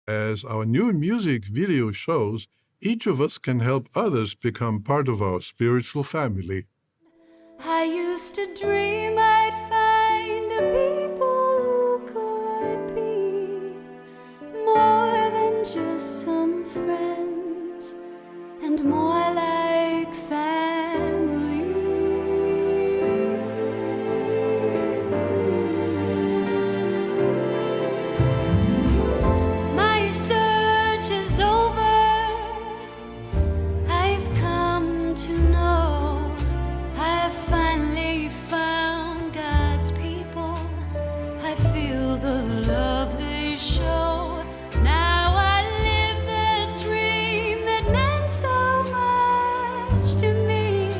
As our new music video shows, each of us can help others become part of our spiritual family. I used to dream I'd find a people who could be more than just some friends and more like family. My search is over. I've come to know I've finally found God's people. I feel the love they show. Now I live the dream that meant so much to me.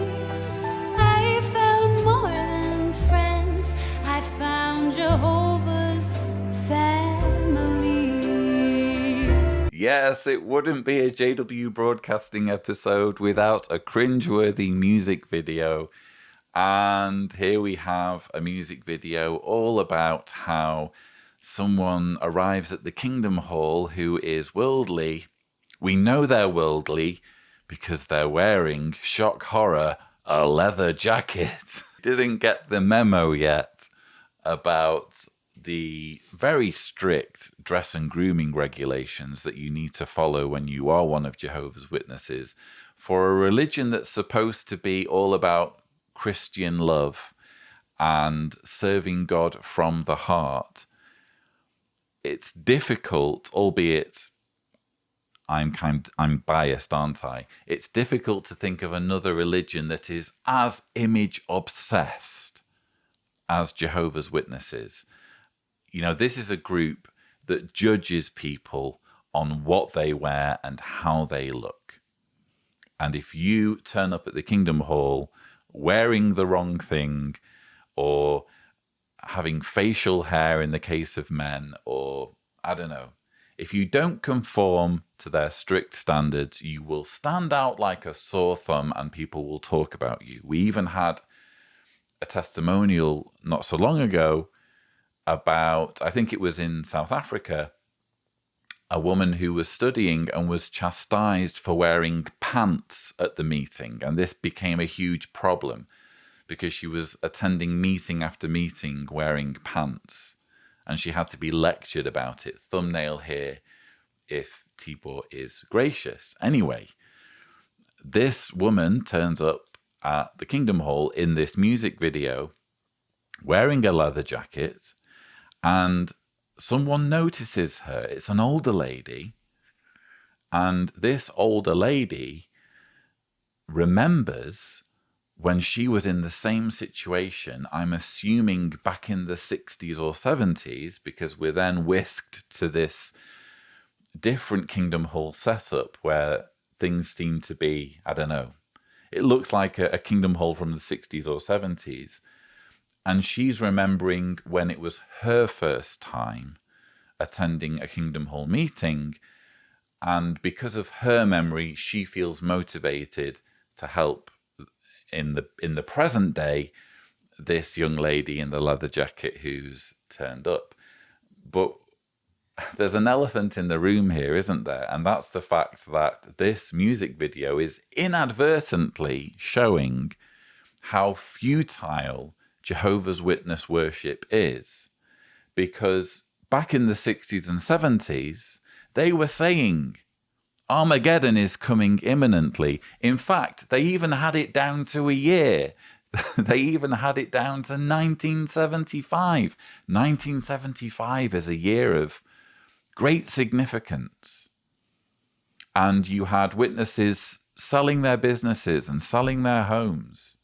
I found more than friends. I found Jehovah's family. Yes, it wouldn't be a JW Broadcasting episode without a cringeworthy music video. And here we have a music video all about how someone arrives at the Kingdom Hall who is worldly. We know they're worldly because they're wearing, shock horror, a leather jacket. Didn't get the memo yet about the very strict dress and grooming regulations that you need to follow when you are one of Jehovah's Witnesses for a religion that's supposed to be all about Christian love and serving God from the heart. It's difficult, albeit I'm biased, aren't I? It's difficult to think of another religion that is as image obsessed as Jehovah's Witnesses. You know, this is a group that judges people on what they wear and how they look. And if you turn up at the Kingdom Hall wearing the wrong thing, or having facial hair in the case of men, or I don't know, if you don't conform to their strict standards, you will stand out like a sore thumb and people will talk about you. We even had a testimonial not so long ago about, I think it was in South Africa, a woman who was studying and was chastised for wearing pants at the meeting. And this became a huge problem because she was attending meeting after meeting wearing pants. And she had to be lectured about it. Thumbnail here, if Tibor is gracious. Anyway, this woman turns up at the Kingdom Hall in this music video wearing a leather jacket, and someone notices her. It's an older lady, and this older lady remembers when she was in the same situation, I'm assuming back in the 60s or 70s, because we're then whisked to this different Kingdom Hall setup where things seem to be, I don't know, it looks like a Kingdom Hall from the 60s or 70s. And she's remembering when it was her first time attending a Kingdom Hall meeting. And because of her memory, she feels motivated to help in the present day this young lady in the leather jacket who's turned up. But there's an elephant in the room here, isn't there? And that's the fact that this music video is inadvertently showing how futile Jehovah's Witness worship is. Because back in the 60s and 70s, they were saying Armageddon is coming imminently. In fact, they even had it down to a year. They even had it down to 1975. 1975 is a year of great significance. And you had witnesses selling their businesses and selling their homes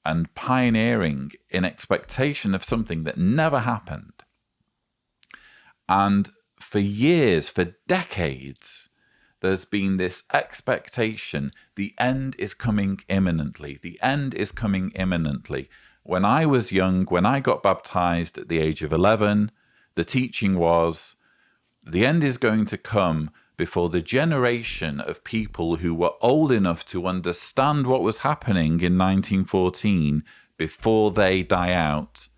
and pioneering in expectation of something that never happened. And for years, for decades, there's been this expectation, the end is coming imminently. The end is coming imminently. When I was young, when I got baptized at the age of 11, the teaching was, the end is going to come before the generation of people who were old enough to understand what was happening in 1914, before they die out.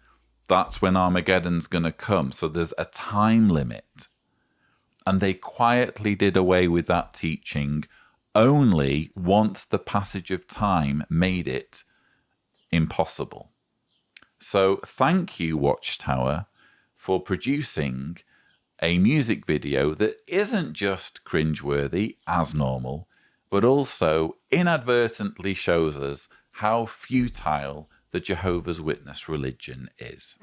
That's when Armageddon's going to come. So there's a time limit. and they quietly did away with that teaching only once the passage of time made it impossible. So thank you, Watchtower, for producing a music video that isn't just cringeworthy as normal, but also inadvertently shows us how futile the Jehovah's Witness religion is.